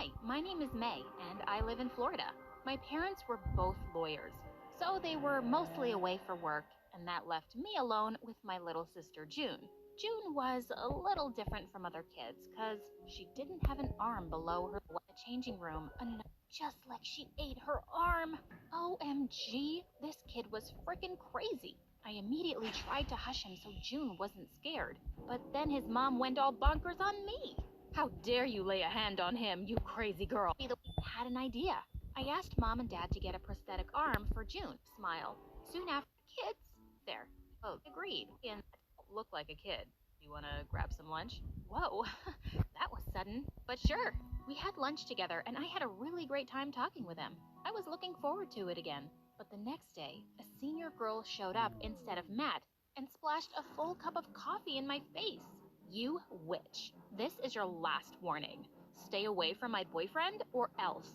Hi, my name is May, and I live in Florida. My parents were both lawyers, so they were mostly away for work, and that left me alone with my little sister June. June was a little different from other kids, because she didn't have an arm below her in the changing room, just like she ate her arm. OMG, this kid was freaking crazy. I immediately tried to hush him so June wasn't scared, but then his mom went all bonkers on me. How dare you lay a hand on him, you crazy girl? I had an idea. I asked mom and dad to get a prosthetic arm for June. Smile. Soon after, kids. There. Oh, agreed. And look like a kid. You want to grab some lunch? Whoa, that was sudden. But sure. We had lunch together, and I had a really great time talking with him. I was looking forward to it again. But the next day, a senior girl showed up instead of Matt and splashed a full cup of coffee in my face. You witch. This is your last warning. Stay away from my boyfriend or else.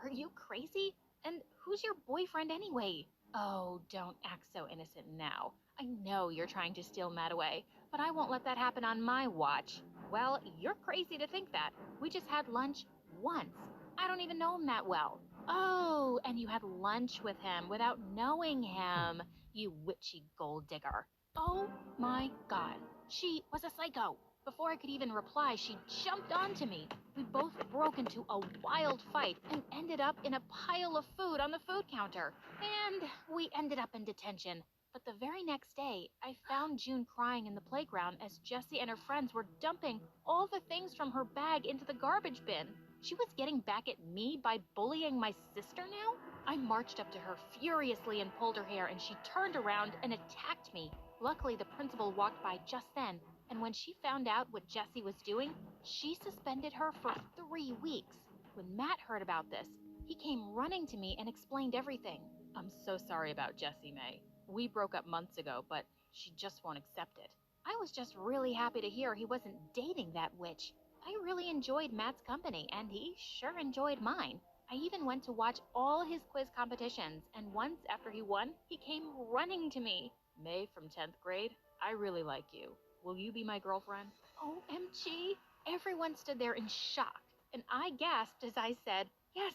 Are you crazy? And who's your boyfriend anyway? Oh, don't act so innocent now. I know you're trying to steal Matt away, but I won't let that happen on my watch. Well, you're crazy to think that. We just had lunch once. I don't even know him that well. Oh, and you had lunch with him without knowing him, you witchy gold digger. Oh my God. She was a psycho. Before I could even reply, she jumped onto me. We both broke into a wild fight and ended up in a pile of food on the food counter. And we ended up in detention. But the very next day, I found June crying in the playground as Jessie and her friends were dumping all the things from her bag into the garbage bin. She was getting back at me by bullying my sister now? I marched up to her furiously and pulled her hair, and she turned around and attacked me. Luckily, the principal walked by just then, and when she found out what Jessie was doing, she suspended her for 3 weeks. When Matt heard about this, he came running to me and explained everything. I'm so sorry about Jessie, May. We broke up months ago, but she just won't accept it. I was just really happy to hear he wasn't dating that witch. I really enjoyed Matt's company, and he sure enjoyed mine. I even went to watch all his quiz competitions, and once after he won, he came running to me. May from 10th grade, I really like you. Will you be my girlfriend? OMG! Everyone stood there in shock, and I gasped as I said, yes,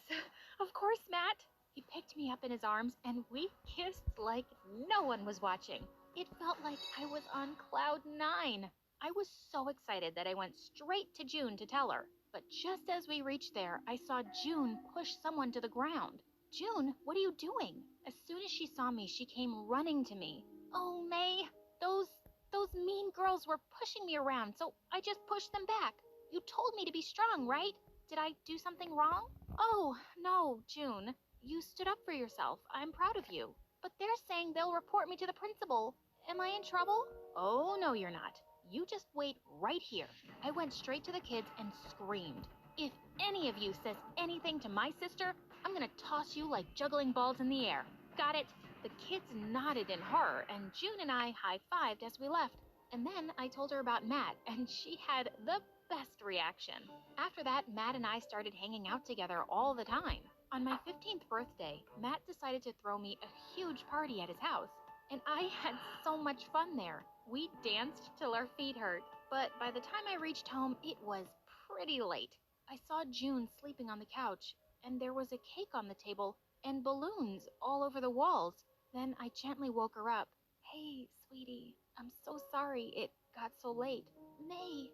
of course, Matt. He picked me up in his arms, and we kissed like no one was watching. It felt like I was on cloud 9. I was so excited that I went straight to June to tell her. But just as we reached there, I saw June push someone to the ground. June, what are you doing? As soon as she saw me, she came running to me. Oh, May, those mean girls were pushing me around, so I just pushed them back. You told me to be strong, right? Did I do something wrong? Oh, no, June. You stood up for yourself. I'm proud of you. But they're saying they'll report me to the principal. Am I in trouble? Oh, no, you're not. You just wait right here. I went straight to the kids and screamed. If any of you says anything to my sister, I'm gonna toss you like juggling balls in the air. Got it? The kids nodded in horror, and June and I high-fived as we left. And then I told her about Matt, and she had the best reaction. After that, Matt and I started hanging out together all the time. On my 15th birthday, Matt decided to throw me a huge party at his house, and I had so much fun there. We danced till our feet hurt, but by the time I reached home, it was pretty late. I saw June sleeping on the couch, and there was a cake on the table and balloons all over the walls. Then I gently woke her up. Hey, sweetie, I'm so sorry it got so late. May,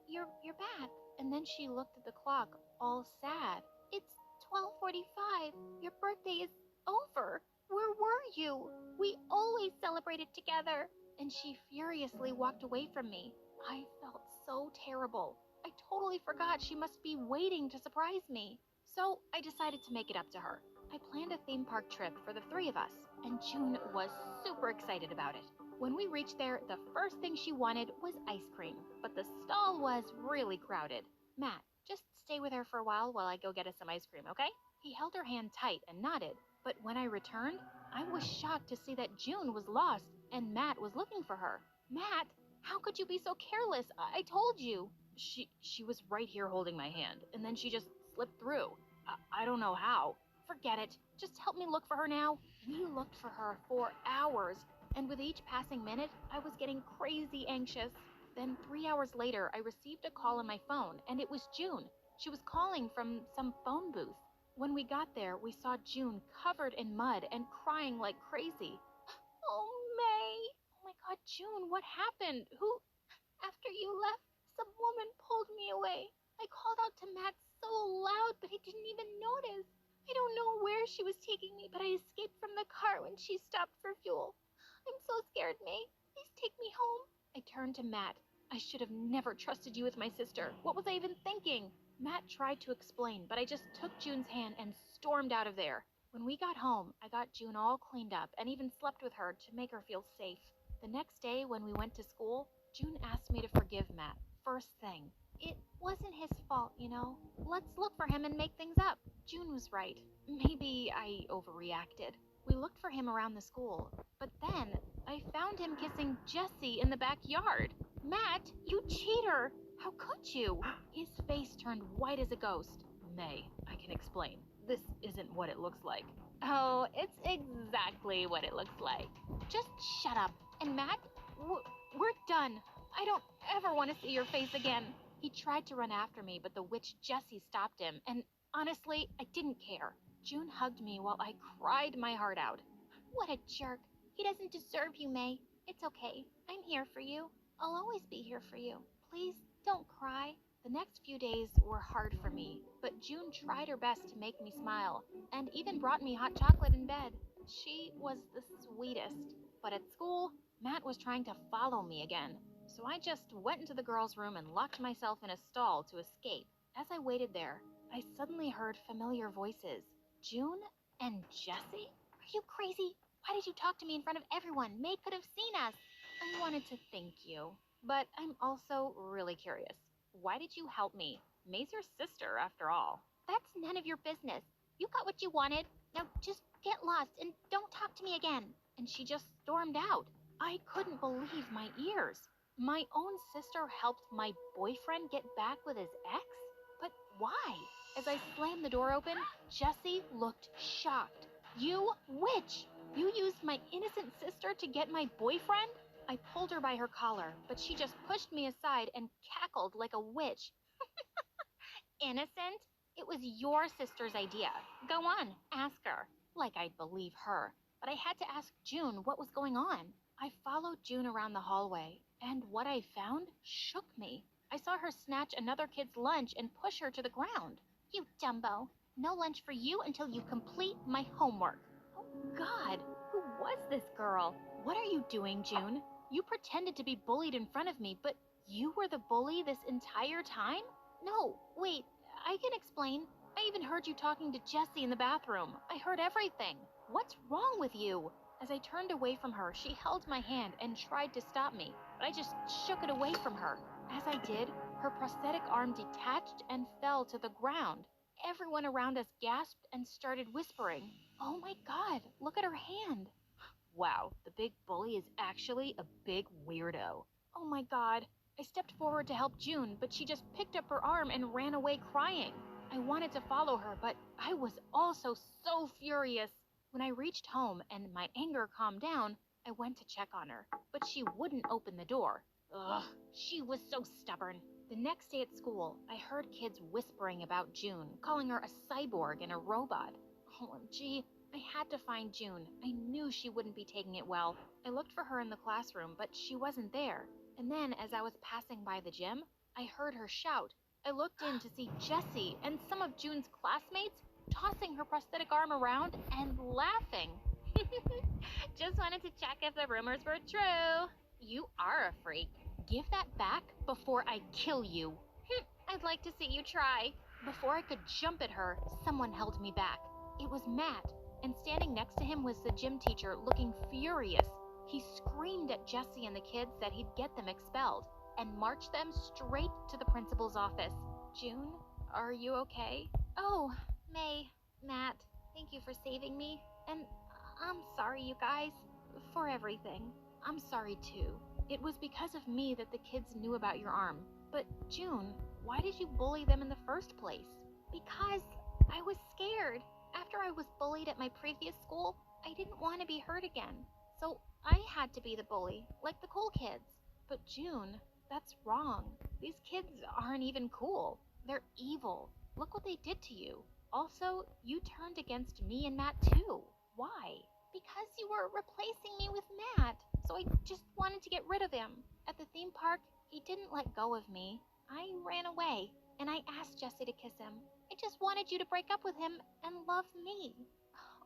you're back. And then she looked at the clock, all sad. It's 12:45. Your birthday is over. Where were you? We always celebrated together. And she furiously walked away from me. I felt so terrible. I totally forgot she must be waiting to surprise me. So I decided to make it up to her. I planned a theme park trip for the 3 of us, and June was super excited about it. When we reached there, the first thing she wanted was ice cream, but the stall was really crowded. Matt, just stay with her for a while I go get us some ice cream, okay? He held her hand tight and nodded, but when I returned, I was shocked to see that June was lost and Matt was looking for her. Matt, how could you be so careless? I told you. She was right here holding my hand, and then she just slipped through. I don't know how. Forget it. Just help me look for her now. We looked for her for hours, and with each passing minute, I was getting crazy anxious. Then 3 hours later, I received a call on my phone, and it was June. She was calling from some phone booth. When we got there, we saw June covered in mud and crying like crazy. Oh, May. Oh my God, June, what happened? After you left, some woman pulled me away. I called out to Matt so loud, but he didn't even notice. I don't know where she was taking me, but I escaped from the car when she stopped for fuel. I'm so scared, May. Please take me home. I turned to Matt. I should have never trusted you with my sister. What was I even thinking? Matt tried to explain, but I just took June's hand and stormed out of there. When we got home, I got June all cleaned up and even slept with her to make her feel safe. The next day, when we went to school, June asked me to forgive Matt, first thing. It wasn't his fault, you know. Let's look for him and make things up. June was right. Maybe I overreacted. We looked for him around the school, but then I found him kissing Jessie in the backyard. Matt, you cheater! How could you? His face turned white as a ghost. May, I can explain. This isn't what it looks like. Oh, it's exactly what it looks like. Just shut up. And Matt, we're done. I don't ever want to see your face again. He tried to run after me, but the witch Jessie stopped him, and honestly, I didn't care. June hugged me while I cried my heart out. What a jerk. He doesn't deserve you, May. It's okay. I'm here for you. I'll always be here for you. Please, don't cry. The next few days were hard for me, but June tried her best to make me smile, and even brought me hot chocolate in bed. She was the sweetest. But at school, Matt was trying to follow me again, so I just went into the girls' room and locked myself in a stall to escape. As I waited there, I suddenly heard familiar voices. June and Jessie? Are you crazy? Why did you talk to me in front of everyone? May could have seen us. I wanted to thank you, but I'm also really curious. Why did you help me? May's your sister, after all. That's none of your business. You got what you wanted. Now just get lost and don't talk to me again. And she just stormed out. I couldn't believe my ears. My own sister helped my boyfriend get back with his ex? But why? As I slammed the door open, Jessie looked shocked. You witch! You used my innocent sister to get my boyfriend? I pulled her by her collar, but she just pushed me aside and cackled like a witch. Innocent? It was your sister's idea. Go on, ask her. Like I'd believe her. But I had to ask June what was going on. I followed June around the hallway, and what I found shook me. I saw her snatch another kid's lunch and push her to the ground. You Dumbo. No lunch for you until you complete my homework. Oh, God. Who was this girl? What are you doing, June? You pretended to be bullied in front of me, but you were the bully this entire time? No, wait. I can explain. I even heard you talking to Jessie in the bathroom. I heard everything. What's wrong with you? As I turned away from her, she held my hand and tried to stop me, but I just shook it away from her. As I did, her prosthetic arm detached and fell to the ground. Everyone around us gasped and started whispering, "Oh my God, look at her hand." Wow, the big bully is actually a big weirdo. Oh my God. I stepped forward to help June, but she just picked up her arm and ran away crying. I wanted to follow her, but I was also so furious. When I reached home and my anger calmed down, I went to check on her, but she wouldn't open the door. Ugh, she was so stubborn. The next day at school, I heard kids whispering about June, calling her a cyborg and a robot. OMG, I had to find June. I knew she wouldn't be taking it well. I looked for her in the classroom, but she wasn't there. And then, as I was passing by the gym, I heard her shout. I looked in to see Jessie and some of June's classmates tossing her prosthetic arm around and laughing. Just wanted to check if the rumors were true. You are a freak. Give that back before I kill you. I'd like to see you try. Before I could jump at her, someone held me back. It was Matt, and standing next to him was the gym teacher, looking furious. He screamed at Jessie and the kids that he'd get them expelled, and marched them straight to the principal's office. June, are you okay? Oh, May, Matt, thank you for saving me. And I'm sorry, you guys, for everything. I'm sorry, too. It was because of me that the kids knew about your arm. But, June, why did you bully them in the first place? Because I was scared. After I was bullied at my previous school, I didn't want to be hurt again. So I had to be the bully, like the cool kids. But June, that's wrong. These kids aren't even cool. They're evil. Look what they did to you. Also, you turned against me and Matt too. Why? Because you were replacing me with Matt, so I just wanted to get rid of him. At the theme park, he didn't let go of me. I ran away, and I asked Jesse to kiss him. I just wanted you to break up with him and love me.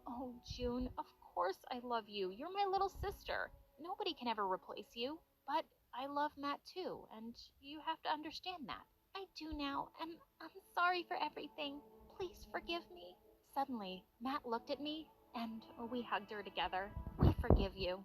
Oh, June, of course I love you. You're my little sister. Nobody can ever replace you. But I love Matt too, and you have to understand that. I do now, and I'm sorry for everything. Please forgive me. Suddenly, Matt looked at me, and we hugged her together. We forgive you.